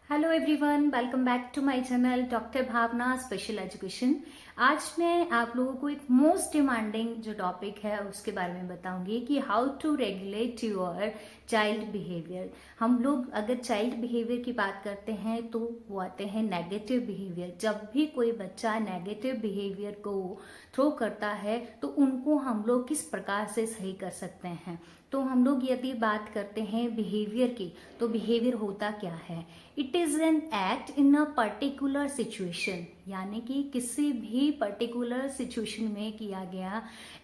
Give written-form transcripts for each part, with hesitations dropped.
Hello everyone, welcome back to my channel doctor Bhavna special education. आज मैं आप लोगों को एक मोस्ट डिमांडिंग जो टॉपिक है उसके बारे में बताऊंगी कि how to regulate your child behaviour. हम लोग अगर चाइल्ड बिहेवियर की बात करते हैं तो वो आते हैं नेगेटिव बिहेवियर। जब भी कोई बच्चा नेगेटिव बिहेवियर को थ्रो करता है तो उनको हम लोग किस प्रकार से सही कर सकते हैं। तो हम लोग यदि बात करते हैं बिहेवियर की, तो बिहेवियर होता क्या है? It is an act in a particular situation, यानी कि किसी भी पर्टिकुलर सिचुएशन में किया गया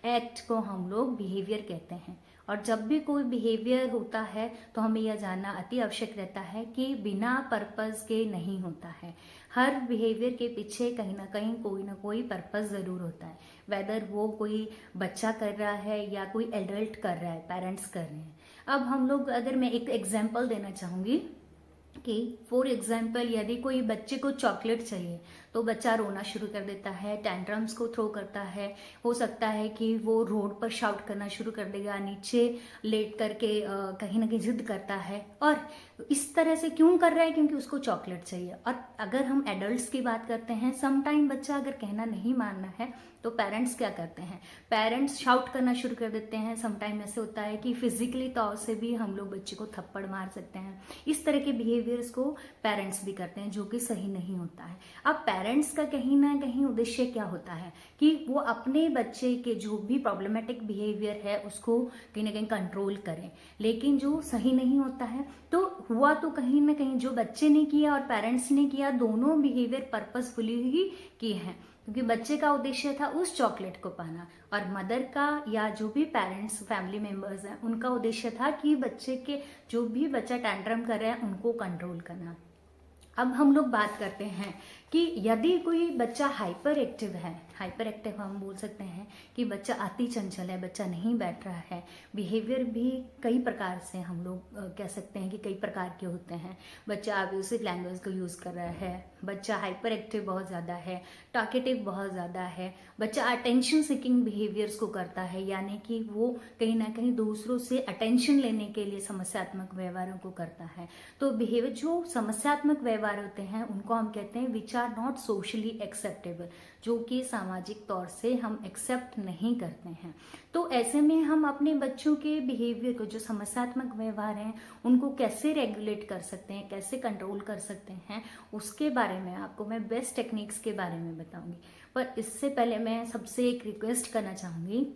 एक्ट को हम लोग बिहेवियर कहते हैं। और जब भी कोई बिहेवियर होता है तो हमें यह जानना अति आवश्यक रहता है कि बिना पर्पस के नहीं होता है। हर बिहेवियर के पीछे कहीं ना कोई पर्पस जरूर होता है, वेदर वो कोई बच्चा कर रहा है या कोई एडल्ट कर रहा है, पेरेंट्स कर रहे हैं। अब हम लोग, अगर मैं एक एग्जांपल देना चाहूंगी कि फॉर एग्जाम्पल यदि कोई बच्चे को चॉकलेट चाहिए तो बच्चा रोना शुरू कर देता है, टैंट्रम्स को थ्रो करता है। हो सकता है कि वो रोड पर शाउट करना शुरू कर देगा, नीचे लेट करके कहीं ना कहीं जिद करता है। और इस तरह से क्यों कर रहा है? क्योंकि उसको चॉकलेट चाहिए। और अगर हम एडल्ट्स की बात करते हैं, सम टाइम बच्चा अगर कहना नहीं मानना है तो पेरेंट्स क्या करते हैं? पेरेंट्स शाउट करना शुरू कर देते हैं। सम टाइम ऐसे होता है कि फिजिकली तौर से भी हम लोग बच्चे को थप्पड़ मार सकते हैं। इस तरह के बिहेवियर्स को पेरेंट्स भी करते हैं, जो कि सही नहीं होता है। अब पेरेंट्स का कहीं ना कहीं उद्देश्य क्या होता है कि वो अपने बच्चे के जो भी प्रॉब्लमेटिक बिहेवियर है उसको कहीं ना कहीं कंट्रोल करें, लेकिन जो सही नहीं होता है। तो हुआ तो कहीं ना कहीं जो बच्चे ने किया और पेरेंट्स ने किया, दोनों बिहेवियर पर्पसफुली ही किए हैं, क्योंकि बच्चे का उद्देश्य था उस चॉकलेट को पाना और मदर का या जो भी पेरेंट्स फैमिली मेंबर्स हैं उनका उद्देश्य था कि बच्चे के जो भी बच्चा टैंट्रम कर रहा है उनको कंट्रोल करना। अब हम लोग बात करते हैं कि यदि कोई बच्चा हाइपर एक्टिव है, हाइपर एक्टिव हम बोल सकते हैं कि बच्चा अति चंचल है, बच्चा नहीं बैठ रहा है। बिहेवियर भी कई प्रकार से हम लोग कह सकते हैं कि कई प्रकार के होते हैं। बच्चा अब्यूसिव लैंग्वेज को यूज कर रहा है, बच्चा हाइपर एक्टिव बहुत ज्यादा है, टॉकेटिव बहुत ज्यादा है, बच्चा अटेंशन सीकिंग बिहेवियर्स को करता है, यानी कि वो कहीं ना कहीं दूसरों से अटेंशन लेने के लिए समस्यात्मक व्यवहारों को करता है। तो बिहेवियर जो समस्यात्मक व्यवहार होते हैं उनको हम कहते हैं which are not socially acceptable, जो कि सामाजिक तौर से हम एक्सेप्ट नहीं करते हैं। तो ऐसे में हम अपने बच्चों के बिहेवियर को, जो समस्यात्मक व्यवहार हैं, उनको कैसे रेगुलेट कर सकते हैं, कैसे कंट्रोल कर सकते हैं, उसके बारे में आपको मैं बेस्ट टेक्निक्स के बारे में बताऊंगी। पर इससे पहले मैं सबसे एक रिक्वेस्ट करना चाहूंगी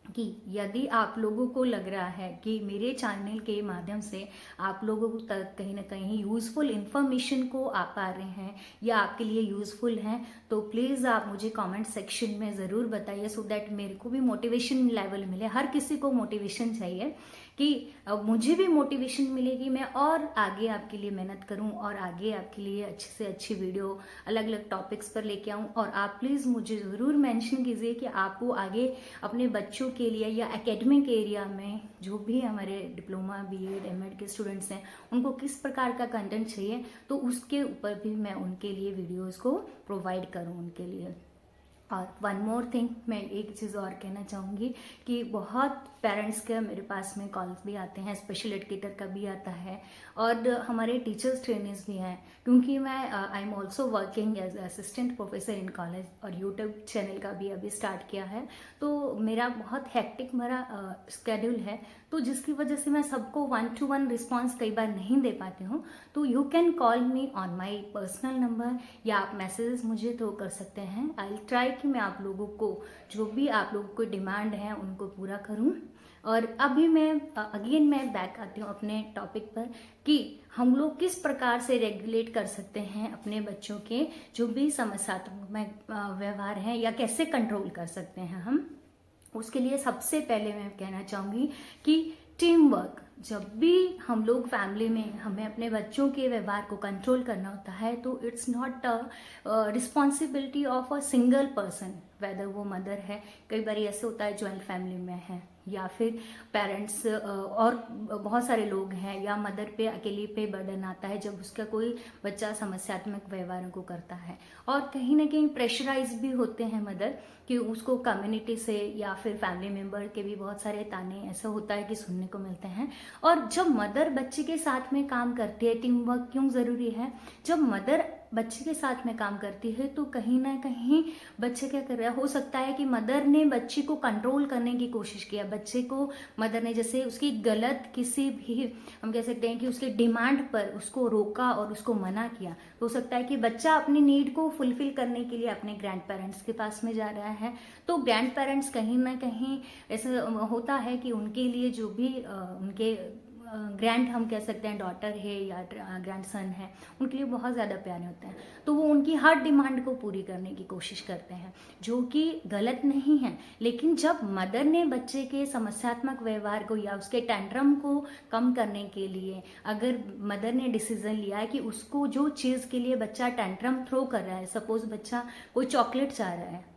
कि यदि आप लोगों को लग रहा है कि मेरे चैनल के माध्यम से आप लोगों तक कहीं ना कहीं यूजफुल इंफॉर्मेशन को आप पा रहे हैं या आपके लिए यूजफुल हैं, तो प्लीज़ आप मुझे कमेंट सेक्शन में ज़रूर बताइए, सो दैट मेरे को भी मोटिवेशन लेवल मिले। हर किसी को मोटिवेशन चाहिए कि मुझे भी मोटिवेशन मिलेगी, मैं और आगे आपके लिए मेहनत करूं और आगे आपके लिए अच्छी से अच्छी वीडियो अलग अलग टॉपिक्स पर लेके आऊं। और आप प्लीज़ मुझे ज़रूर मेंशन कीजिए कि आपको आगे अपने बच्चों के लिए या एकेडमिक एरिया में जो भी हमारे डिप्लोमा बीएड एमएड के स्टूडेंट्स हैं उनको किस प्रकार का कंटेंट चाहिए, तो उसके ऊपर भी मैं उनके लिए वीडियोज़ को प्रोवाइड करूँ उनके लिए। और वन मोर थिंग, मैं एक चीज़ और कहना चाहूँगी कि बहुत पेरेंट्स के मेरे पास में कॉल्स भी आते हैं, स्पेशल एजुकेटर का भी आता है और हमारे टीचर्स ट्रेनर्स भी हैं, क्योंकि मैं I am also working as assistant professor in college और यूट्यूब चैनल का भी अभी स्टार्ट किया है। तो मेरा बहुत हेक्टिक मेरा स्केड्यूल है, तो जिसकी वजह से मैं सबको 1-to-1 रिस्पॉन्स कई बार नहीं दे पाती हूँ। तो you can call me on my personal number या आप मैसेजेस मुझे थ्रो कर सकते हैं। आई विल ट्राई कि मैं आप लोगों को जो भी आप लोगों को डिमांड है उनको पूरा करूं। और अभी मैं अगेन मैं बैक आती हूँ अपने टॉपिक पर कि हम लोग किस प्रकार से रेगुलेट कर सकते हैं अपने बच्चों के जो भी समस्यात्मक व्यवहार हैं, या कैसे कंट्रोल कर सकते हैं हम। उसके लिए सबसे पहले मैं कहना चाहूँगी कि टीम वर्क। जब भी हम लोग फैमिली में हमें अपने बच्चों के व्यवहार को कंट्रोल करना होता है तो it's not a responsibility of a single person, whether वो मदर है, कई बार ऐसे होता है ज्वाइंट फैमिली में है, या फिर पेरेंट्स और बहुत सारे लोग हैं, या मदर पे अकेले पे बर्डन आता है जब उसका कोई बच्चा समस्यात्मक व्यवहारों को करता है। और कहीं ना कहीं प्रेशराइज भी होते हैं मदर कि उसको कम्युनिटी से या फिर फैमिली मेंबर के भी बहुत सारे ताने ऐसा होता है कि सुनने को मिलते हैं। और जब मदर बच्चे के साथ में काम करती है, टीम वर्क क्यों ज़रूरी है, जब मदर बच्चे के साथ में काम करती है तो कहीं ना कहीं बच्चे क्या कर रहा है, हो सकता है कि मदर ने बच्चे को कंट्रोल करने की कोशिश किया, बच्चे को मदर ने जैसे उसकी गलत किसी भी, हम कह सकते हैं कि उसके डिमांड पर उसको रोका और उसको मना किया, तो हो सकता है कि बच्चा अपनी नीड को फुलफिल करने के लिए अपने ग्रैंड पेरेंट्स के पास में जा रहा है। तो ग्रैंड पेरेंट्स कहीं ना कहीं ऐसा होता है कि उनके लिए जो भी उनके ग्रैंड, हम कह सकते हैं डॉटर है या ग्रैंड सन है, उनके लिए बहुत ज़्यादा प्यारे होते हैं, तो वो उनकी हर डिमांड को पूरी करने की कोशिश करते हैं, जो कि गलत नहीं है। लेकिन जब मदर ने बच्चे के समस्यात्मक व्यवहार को या उसके टैंट्रम को कम करने के लिए अगर मदर ने डिसीजन लिया है कि उसको जो चीज़ के लिए बच्चा टैंट्रम थ्रो कर रहा है, सपोज बच्चा कोई चॉकलेट चाह रहा है,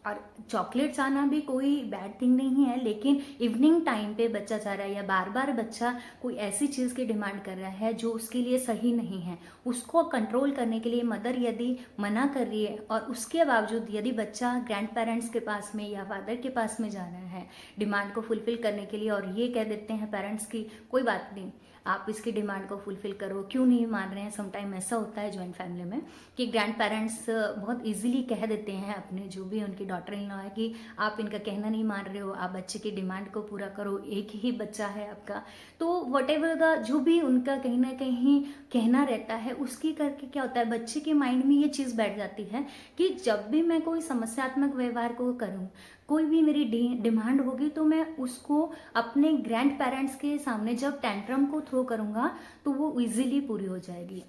और चॉकलेट चाहना भी कोई बैड थिंग नहीं है, लेकिन इवनिंग टाइम पे बच्चा चाह रहा है या बार बार बच्चा कोई ऐसी चीज़ की डिमांड कर रहा है जो उसके लिए सही नहीं है, उसको कंट्रोल करने के लिए मदर यदि मना कर रही है और उसके बावजूद यदि बच्चा ग्रैंड पेरेंट्स के पास में या फादर के पास में जा रहा है डिमांड को फुलफिल करने के लिए, और ये कह देते हैं पेरेंट्स की कोई बात नहीं, आप इसकी डिमांड को फुलफिल करो, क्यों नहीं मान रहे हैं। समटाइम ऐसा होता है जॉइंट फैमिली में कि ग्रैंड पेरेंट्स बहुत इजीली कह देते हैं अपने जो भी उनकी डॉटर इन लॉ है कि आप इनका कहना नहीं मान रहे हो, आप बच्चे की डिमांड को पूरा करो, एक ही बच्चा है आपका, तो वट एवर द जो भी उनका कहीं ना कहीं कहना रहता है, उसकी करके क्या होता है, बच्चे के माइंड में ये चीज़ बैठ जाती है कि जब भी मैं कोई समस्यात्मक व्यवहार को करूँ, कोई भी मेरी डिमांड होगी, तो मैं उसको अपने ग्रैंड पेरेंट्स के सामने जब टैंट्रम को थ्रो करूंगा तो वो इजीली पूरी हो जाएगी।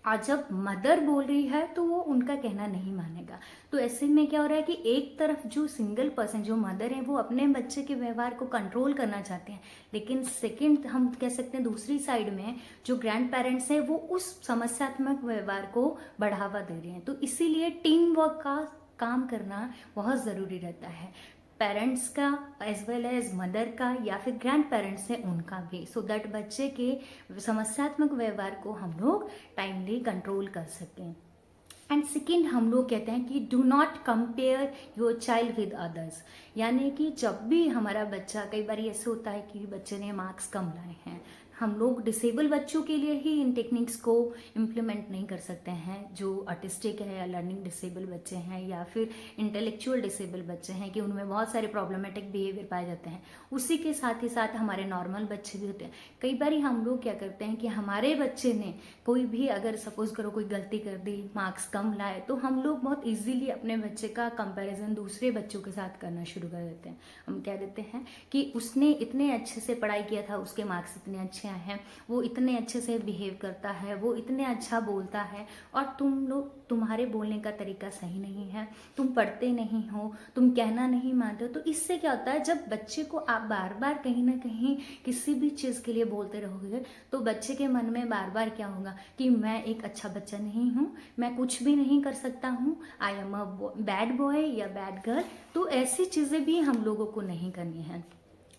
और जब मदर बोल रही है तो वो उनका कहना नहीं मानेगा। तो ऐसे में क्या हो रहा है कि एक तरफ जो सिंगल पर्सन जो मदर है वो अपने बच्चे के व्यवहार को कंट्रोल करना चाहते हैं, लेकिन सेकंड हम कह सकते हैं दूसरी साइड में जो ग्रैंड पेरेंट्स हैं वो उस समस्यात्मक व्यवहार को बढ़ावा दे रहे हैं। तो इसीलिए टीम वर्क का काम करना बहुत ज़रूरी रहता है, पेरेंट्स का एज वेल एज मदर का या फिर ग्रैंड पेरेंट्स है उनका भी, सो दैट बच्चे के समस्यात्मक व्यवहार को हम लोग टाइमली कंट्रोल कर सकें। एंड सेकेंड हम लोग कहते हैं कि do not compare your child with others, यानी कि जब भी हमारा बच्चा, कई बार ऐसे होता है कि बच्चे ने मार्क्स कम लाए हैं, हम लोग डिसेबल बच्चों के लिए ही इन टेक्निक्स को इम्प्लीमेंट नहीं कर सकते हैं, जो ऑटिस्टिक है या लर्निंग डिसेबल बच्चे हैं या फिर इंटेलेक्चुअल डिसेबल बच्चे हैं कि उनमें बहुत सारे प्रॉब्लमेटिक बिहेवियर पाए जाते हैं, उसी के साथ ही साथ हमारे नॉर्मल बच्चे भी होते हैं। कई बार हम लोग क्या करते हैं कि हमारे बच्चे ने कोई भी अगर सपोज करो कोई गलती कर दी, मार्क्स कम लाए, तो हम लोग बहुत इजीली अपने बच्चे का कंपैरिजन दूसरे बच्चों के साथ करना शुरू कर देते हैं। हम कह देते हैं कि उसने इतने अच्छे से पढ़ाई किया था, उसके मार्क्स इतने अच्छे हैं, वो इतने अच्छे से बिहेव करता है, वो इतने अच्छा बोलता है, और तुम लोग, तुम्हारे बोलने का तरीका सही नहीं है, तुम पढ़ते नहीं हो, तुम कहना नहीं मानते हो। तो इससे क्या होता है, जब बच्चे को आप बार बार कहीं ना कहीं किसी भी चीज़ के लिए बोलते रहोगे तो बच्चे के मन में बार बार क्या होगा कि मैं एक अच्छा बच्चा नहीं हूँ, मैं कुछ भी नहीं कर सकता हूँ, I am a bad boy या बैड गर्ल। तो ऐसी चीज़ें भी हम लोगों को नहीं करनी है।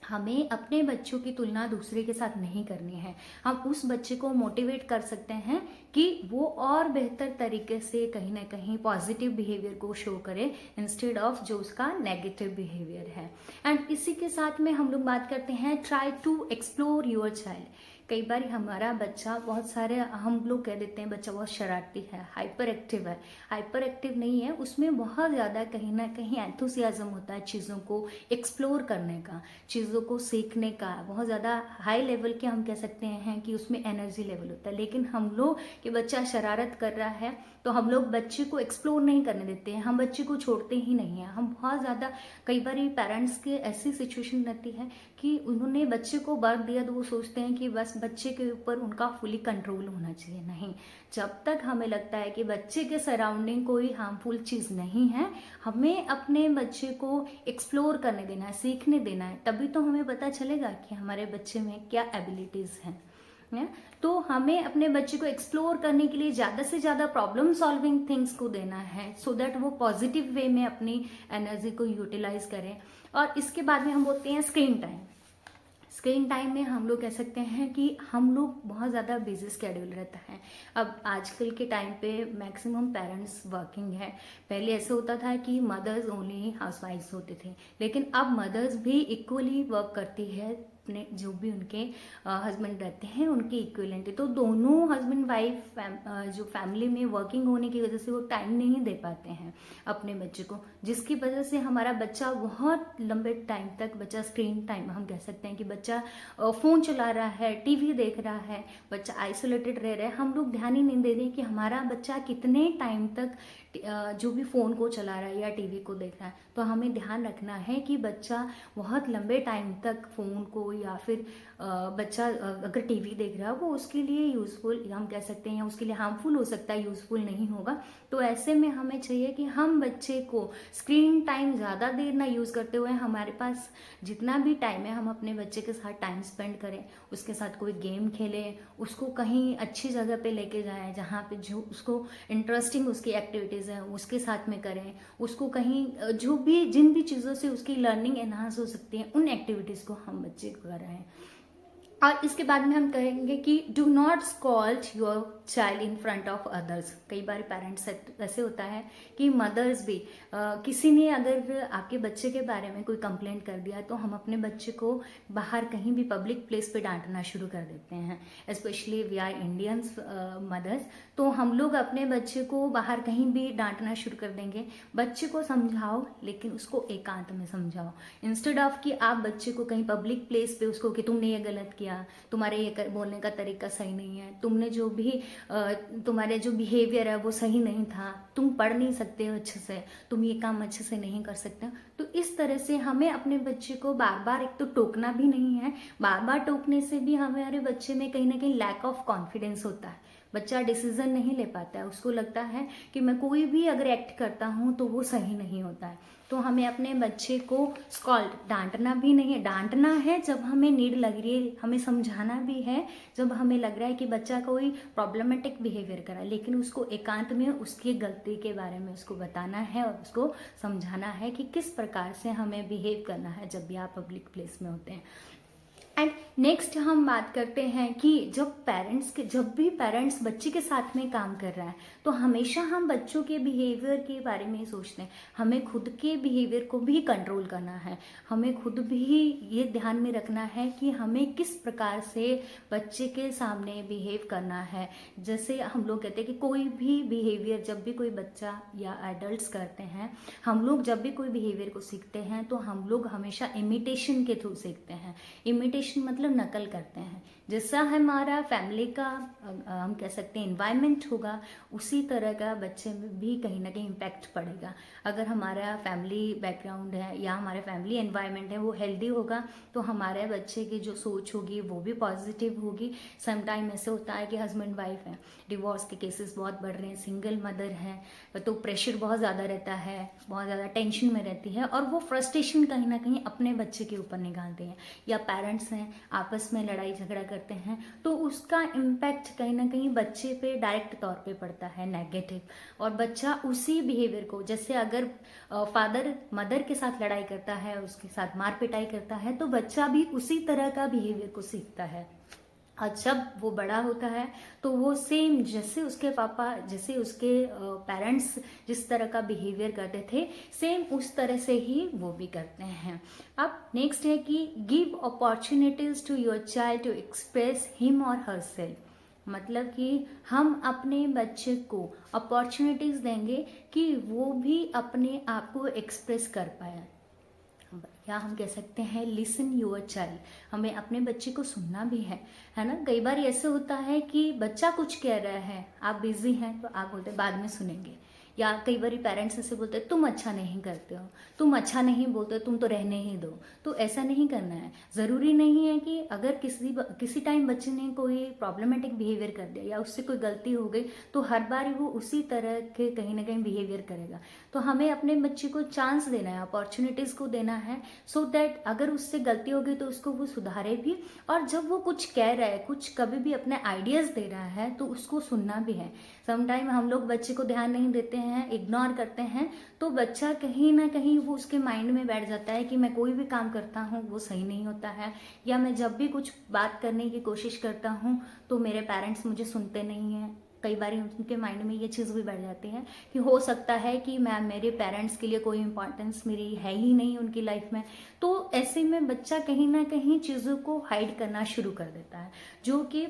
हमें अपने बच्चों की तुलना दूसरे के साथ नहीं करनी है। हम उस बच्चे को मोटिवेट कर सकते हैं कि वो और बेहतर तरीके से कहीं ना कहीं पॉजिटिव बिहेवियर को शो करे इंस्टेड ऑफ जो उसका नेगेटिव बिहेवियर है। एंड इसी के साथ में हम लोग बात करते हैं try to explore your child. कई बार हमारा बच्चा बहुत सारे, हम लोग कह देते हैं बच्चा बहुत शरारती है, हाइपर एक्टिव है, हाइपर एक्टिव नहीं है, उसमें बहुत ज़्यादा कहीं ना कहीं एंथुसियाज्म होता है चीज़ों को एक्सप्लोर करने का, चीज़ों को सीखने का, बहुत ज़्यादा हाई लेवल के हम कह सकते हैं कि उसमें एनर्जी लेवल होता है। लेकिन हम लोग कि बच्चा शरारत कर रहा है तो हम लोग बच्चे को एक्सप्लोर नहीं करने देते हैं, हम बच्चे को छोड़ते ही नहीं हैं। हम बहुत ज़्यादा, कई बार पेरेंट्स के ऐसी सिचुएशन रहती है कि उन्होंने बच्चे को बर्थ दिया तो वो सोचते हैं कि बस बच्चे के ऊपर उनका फुली कंट्रोल होना चाहिए। नहीं, जब तक हमें लगता है कि बच्चे के सराउंडिंग कोई हार्मफुल चीज़ नहीं है, हमें अपने बच्चे को एक्सप्लोर करने देना है, सीखने देना है, तभी तो हमें पता चलेगा कि हमारे बच्चे में क्या एबिलिटीज़ हैं। तो हमें अपने बच्चे को एक्सप्लोर करने के लिए ज़्यादा से ज़्यादा प्रॉब्लम सॉल्विंग थिंग्स को देना है, सो दैट वो पॉजिटिव वे में अपनी एनर्जी को यूटिलाइज करें। और इसके बाद में हम बोलते हैं स्क्रीन टाइम। स्क्रीन टाइम में हम लोग कह सकते हैं कि हम लोग बहुत ज़्यादा बिजी स्केड्यूल रहता है। अब आजकल के टाइम पे मैक्सिमम पेरेंट्स वर्किंग है। पहले ऐसा होता था कि मदर्स ओनली हाउसवाइफ्स होते थे, लेकिन अब मदर्स भी इक्वली वर्क करती है अपने जो भी उनके हस्बैंड रहते हैं उनके इक्विवेलेंट है। तो दोनों हस्बैंड वाइफ जो फैमिली में वर्किंग होने की वजह से वो टाइम नहीं दे पाते हैं अपने बच्चे को, जिसकी वजह से हमारा बच्चा बहुत लंबे टाइम तक, बच्चा स्क्रीन टाइम हम कह सकते हैं कि बच्चा फ़ोन चला रहा है, टीवी देख रहा है, बच्चा आइसोलेटेड रह रहा है। हम लोग ध्यान ही नहीं दे रहे कि हमारा बच्चा कितने टाइम तक जो भी फ़ोन को चला रहा है या टीवी को देख रहा है। तो हमें ध्यान रखना है कि बच्चा बहुत लंबे टाइम तक फ़ोन को या फिर बच्चा अगर टीवी देख रहा है वो उसके लिए यूज़फुल हम कह सकते हैं, उसके लिए हार्मफुल हो सकता है, यूज़फुल नहीं होगा। तो ऐसे में हमें चाहिए कि हम बच्चे को स्क्रीन टाइम ज़्यादा देर ना यूज़ करते हुए हमारे पास जितना भी टाइम है हम अपने बच्चे के साथ टाइम स्पेंड करें, उसके साथ कोई गेम खेलें, उसको कहीं अच्छी जगह पे लेके जाएं जहाँ पे जो उसको इंटरेस्टिंग उसकी एक्टिविटीज़ हैं उसके साथ में करें, उसको कहीं जो भी जिन भी चीज़ों से उसकी लर्निंग एनहांस हो सकती है उन एक्टिविटीज़ को हम बच्चे को कराएं। और इसके बाद में हम कहेंगे कि do not scold your child in front of others. कई बार पेरेंट्स ऐसे होता है कि मदर्स भी किसी ने अगर आपके बच्चे के बारे में कोई कंप्लेंट कर दिया तो हम अपने बच्चे को बाहर कहीं भी पब्लिक प्लेस पे डांटना शुरू कर देते हैं। Specially we are Indians mothers, तो हम लोग अपने बच्चे को बाहर कहीं भी डांटना शुरू कर देंगे। बच्चे को समझाओ लेकिन उसको एकांत में समझाओ, इंस्टेड ऑफ कि आप बच्चे को कहीं पब्लिक प्लेस पे उसको कि तुमने ये गलत किया, तुम्हारे ये बोलने का तरीका सही नहीं है, तुमने जो भी तुम्हारे जो बिहेवियर है वो सही नहीं था, तुम पढ़ नहीं सकते हो अच्छे से, तुम ये काम अच्छे से नहीं कर सकते हो। तो इस तरह से हमें अपने बच्चे को बार बार एक तो टोकना भी नहीं है, बार बार टोकने से भी हमारे बच्चे में कहीं ना कहीं लैक ऑफ कॉन्फिडेंस होता है, बच्चा डिसीजन नहीं ले पाता है, उसको लगता है कि मैं कोई भी अगर एक्ट करता हूँ तो वो सही नहीं होता है। तो हमें अपने बच्चे को स्कॉल्ड डांटना भी नहीं है, डांटना है जब हमें नीड लग रही है, हमें समझाना भी है जब हमें लग रहा है कि बच्चा कोई प्रॉब्लमेटिक बिहेवियर करा, लेकिन उसको एकांत में उसकी गलती के बारे में उसको बताना है और उसको समझाना है कि किस प्रकार से हमें बिहेव करना है जब भी आप पब्लिक प्लेस में होते हैं। एंड नेक्स्ट हम बात करते हैं कि जब भी पेरेंट्स बच्चे के साथ में काम कर रहा है तो हमेशा हम बच्चों के बिहेवियर के बारे में ही सोचते हैं, हमें खुद के बिहेवियर को भी कंट्रोल करना है, हमें खुद भी ये ध्यान में रखना है कि हमें किस प्रकार से बच्चे के सामने बिहेव करना है। जैसे हम लोग कहते हैं कि कोई भी बिहेवियर जब भी कोई बच्चा या एडल्ट्स करते हैं, हम लोग जब भी कोई बिहेवियर को सीखते हैं तो हम लोग हमेशा इमिटेशन के थ्रू सीखते हैं। इमिटेशन मतलब नकल करते हैं, जैसा हमारा फैमिली का हम कह सकते हैं एनवायरनमेंट होगा उसी तरह का बच्चे में भी कहीं ना कहीं इम्पैक्ट पड़ेगा। अगर हमारा फैमिली बैकग्राउंड है या हमारा फैमिली एनवायरनमेंट है वो हेल्दी होगा तो हमारे बच्चे की जो सोच होगी वो भी पॉजिटिव होगी। समटाइम ऐसे होता है कि हस्बैंड वाइफ है, डिवोर्स के केसेस बहुत बढ़ रहे हैं, सिंगल मदर है तो प्रेशर बहुत ज़्यादा रहता है, बहुत ज़्यादा टेंशन में रहती है और वो फ्रस्ट्रेशन कहीं ना कहीं अपने बच्चे के ऊपर निकालते हैं, या पेरेंट्स हैं आपस में लड़ाई झगड़ा करते हैं तो उसका इम्पैक्ट कहीं ना कहीं बच्चे पे डायरेक्ट तौर पे पड़ता है नेगेटिव, और बच्चा उसी बिहेवियर को, जैसे अगर फादर मदर के साथ लड़ाई करता है, उसके साथ मार पिटाई करता है तो बच्चा भी उसी तरह का बिहेवियर को सीखता है। और जब वो बड़ा होता है तो वो सेम जैसे उसके पापा, जैसे उसके पेरेंट्स जिस तरह का बिहेवियर करते थे सेम उस तरह से ही वो भी करते हैं। अब नेक्स्ट है कि give opportunities to your child to express him और हर सेल्फ। मतलब कि हम अपने बच्चे को अपॉर्चुनिटीज देंगे कि वो भी अपने आप को एक्सप्रेस कर पाए, या हम कह सकते हैं लिसन योर चाइल्ड, हमें अपने बच्चे को सुनना भी है ना। कई बार ऐसे होता है कि बच्चा कुछ कह रहा है, आप बिजी हैं तो आप बोलते बाद में सुनेंगे, या कई बार पेरेंट्स ऐसे बोलते हैं तुम अच्छा नहीं करते हो, तुम अच्छा नहीं बोलते, तुम तो रहने ही दो। तो ऐसा नहीं करना है, ज़रूरी नहीं है कि अगर किसी टाइम बच्चे ने कोई प्रॉब्लमेटिक बिहेवियर कर दिया या उससे कोई गलती हो गई तो हर बार वो उसी तरह के कहीं ना कहीं बिहेवियर करेगा। तो हमें अपने बच्चे को चांस देना है, अपॉर्चुनिटीज़ को देना है, सो दैट अगर उससे गलती हो गई तो उसको वो सुधारे भी, और जब वो कुछ कह रहा है, कुछ कभी भी अपने आइडियाज़ दे रहा है तो उसको सुनना भी है। समटाइम हम लोग बच्चे को ध्यान नहीं देते हैं, इग्नोर करते हैं, तो बच्चा कहीं ना कहीं वो उसके माइंड में बैठ जाता है कि मैं कोई भी काम करता हूँ वो सही नहीं होता है, या मैं जब भी कुछ बात करने की कोशिश करता हूँ तो मेरे पेरेंट्स मुझे सुनते नहीं हैं। कई बार उनके माइंड में ये चीज़ भी बढ़ जाती है कि हो सकता है कि मैं मेरे पेरेंट्स के लिए कोई इंपॉर्टेंस मेरी है ही नहीं उनकी लाइफ में। तो ऐसे में बच्चा कहीं ना कहीं चीज़ों को हाइड करना शुरू कर देता है, जो कि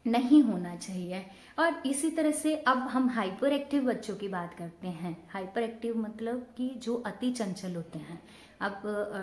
नहीं होना चाहिए। और इसी तरह से अब हम हाइपर एक्टिव बच्चों की बात करते हैं। हाइपर एक्टिव मतलब कि जो अति चंचल होते हैं। अब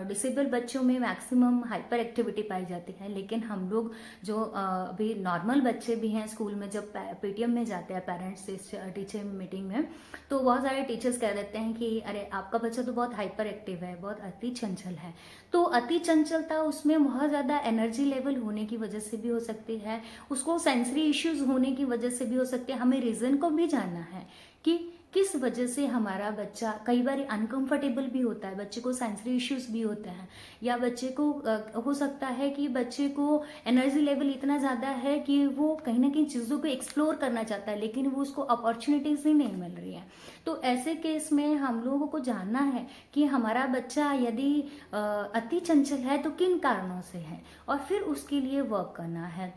डिसेबल बच्चों में मैक्सिमम हाइपर एक्टिविटी पाई जाती है, लेकिन हम लोग जो अभी नॉर्मल बच्चे भी हैं स्कूल में जब पीटीएम में जाते हैं पेरेंट्स टीचर मीटिंग में, तो बहुत सारे टीचर्स कह देते हैं कि अरे आपका बच्चा तो बहुत हाइपर एक्टिव है, बहुत अति चंचल है। तो अति चंचलता उसमें बहुत ज़्यादा एनर्जी लेवल होने की वजह से भी हो सकती है, उसको सेंसरी इश्यूज होने की वजह से भी हो सकती है। हमें रीज़न को भी जानना है कि किस वजह से हमारा बच्चा कई बार अनकंफर्टेबल भी होता है, बच्चे को सेंसरी इश्यूज भी होते हैं, या बच्चे को हो सकता है कि बच्चे को एनर्जी लेवल इतना ज़्यादा है कि वो कहीं ना कहीं चीज़ों को एक्सप्लोर करना चाहता है, लेकिन वो उसको अपॉर्चुनिटीज ही नहीं मिल रही है। तो ऐसे केस में हम लोगों को जानना है कि हमारा बच्चा यदि अति चंचल है तो किन कारणों से है, और फिर उसके लिए वर्क करना है।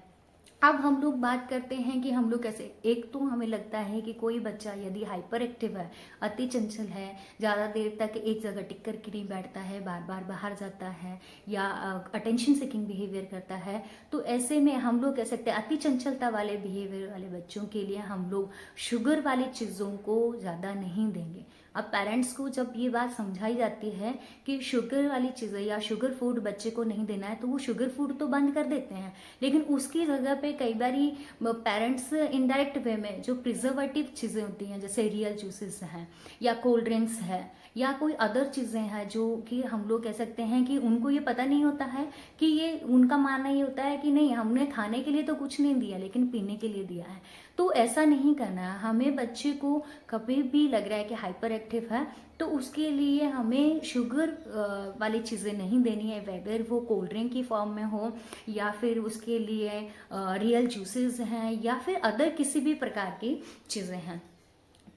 अब हम लोग बात करते हैं कि हम लोग कैसे, एक तो हमें लगता है कि कोई बच्चा यदि हाइपर एक्टिव है, अति चंचल है, ज़्यादा देर तक एक जगह टिक कर के नहीं बैठता है, बार बार बाहर जाता है, या अटेंशन सीकिंग बिहेवियर करता है, तो ऐसे में हम लोग कह सकते हैं अति चंचलता वाले बिहेवियर वाले बच्चों के लिए हम लोग शुगर वाली चीज़ों को ज़्यादा नहीं देंगे। अब पेरेंट्स को जब ये बात समझाई जाती है कि शुगर वाली चीज़ें या शुगर फूड बच्चे को नहीं देना है, तो वो शुगर फूड तो बंद कर देते हैं, लेकिन उसकी जगह पे कई बार पेरेंट्स इनडायरेक्ट वे में जो प्रिजर्वेटिव चीज़ें होती हैं, जैसे रियल जूसेस हैं या कोल्ड ड्रिंक्स है या कोई अदर चीज़ें हैं, जो कि हम लोग कह सकते हैं कि उनको ये पता नहीं होता है कि ये, उनका मानना ये होता है कि नहीं हमने खाने के लिए तो कुछ नहीं दिया लेकिन पीने के लिए दिया है। तो ऐसा नहीं करना है हमें। बच्चे को कभी भी लग रहा है कि हाइपर एक्टिव है तो उसके लिए हमें शुगर वाली चीज़ें नहीं देनी है, वेदर वो कोल्ड ड्रिंक की फॉर्म में हो या फिर उसके लिए रियल जूसेस हैं या फिर अदर किसी भी प्रकार की चीज़ें हैं।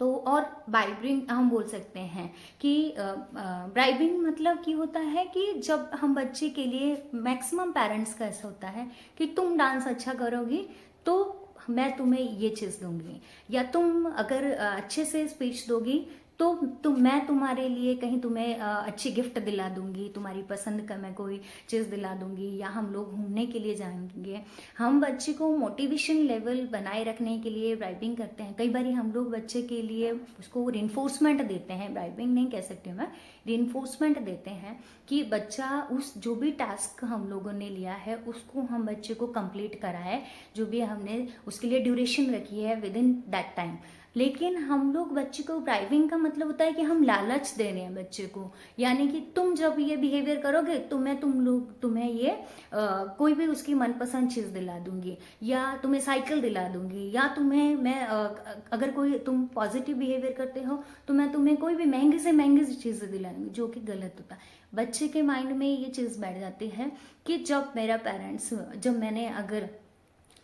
तो और ब्राइबिंग हम बोल सकते हैं कि ब्राइबिंग मतलब कि होता है कि जब हम बच्चे के लिए, मैक्सिमम पेरेंट्स का ऐसा होता है कि तुम डांस अच्छा करोगी तो मैं तुम्हें ये चीज़ दूंगी, या तुम अगर अच्छे से स्पीच दोगी तो मैं तुम्हारे लिए कहीं तुम्हें अच्छी गिफ्ट दिला दूंगी, तुम्हारी पसंद का मैं कोई चीज़ दिला दूंगी, या हम लोग घूमने के लिए जाएंगे। हम बच्चे को मोटिवेशन लेवल बनाए रखने के लिए ब्राइबिंग करते हैं। कई बार हम लोग बच्चे के लिए उसको रिइंफोर्समेंट देते हैं, ब्राइबिंग नहीं कह सकते मैं, रिइंफोर्समेंट देते हैं कि बच्चा उस जो भी टास्क हम लोगों ने लिया है उसको हम बच्चे को कंप्लीट कराए, जो भी हमने उसके लिए ड्यूरेशन रखी है विद इन दैट टाइम। लेकिन हम लोग बच्चे को, ब्राइबिंग का मतलब होता है कि हम लालच दे रहे हैं बच्चे को, यानी कि तुम जब ये बिहेवियर करोगे तो मैं तुम्हें ये कोई भी उसकी मनपसंद चीज़ दिला दूंगी, या तुम्हें साइकिल दिला दूंगी, या तुम्हें मैं अगर कोई तुम पॉजिटिव बिहेवियर करते हो तो मैं तुम्हें कोई भी महंगी से महंगी चीज़ें दिला दूंगी, जो कि गलत होता है। बच्चे के माइंड में ये चीज़ बैठ जाती है कि जब मेरा पेरेंट्स, जब मैंने अगर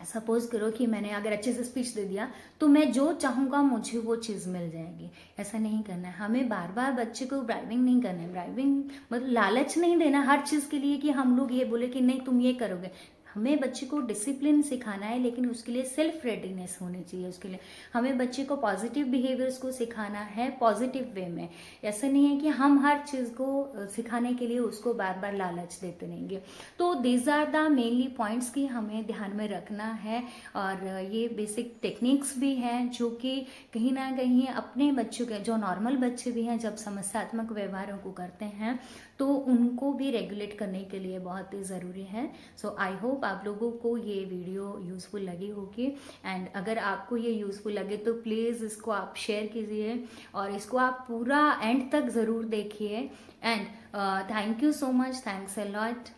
सपोज करो कि मैंने अगर अच्छे से स्पीच दे दिया तो मैं जो चाहूँगा मुझे वो चीज़ मिल जाएगी। ऐसा नहीं करना है हमें, बार बार बच्चे को ब्राइबिंग नहीं करना है। ब्राइबिंग मतलब लालच नहीं देना हर चीज़ के लिए कि हम लोग ये बोले कि नहीं तुम ये करोगे। हमें बच्चे को डिसिप्लिन सिखाना है, लेकिन उसके लिए सेल्फ रेडीनेस होनी चाहिए। उसके लिए हमें बच्चे को पॉजिटिव बिहेवियर्स को सिखाना है पॉजिटिव वे में। ऐसा नहीं है कि हम हर चीज़ को सिखाने के लिए उसको बार बार लालच देते रहेंगे। तो these are the mainly points की हमें ध्यान में रखना है, और ये बेसिक टेक्निक्स भी हैं जो कि कहीं ना कहीं अपने बच्चों के, जो नॉर्मल बच्चे भी हैं, जब समस्यात्मक व्यवहारों को करते हैं तो उनको भी रेगुलेट करने के लिए बहुत ही ज़रूरी है। सो आई होप आप लोगों को ये वीडियो यूज़फुल लगी होगी, एंड अगर आपको ये यूज़फुल लगे तो प्लीज़ इसको आप शेयर कीजिए और इसको आप पूरा एंड तक ज़रूर देखिए। And thank you so much, thanks a lot.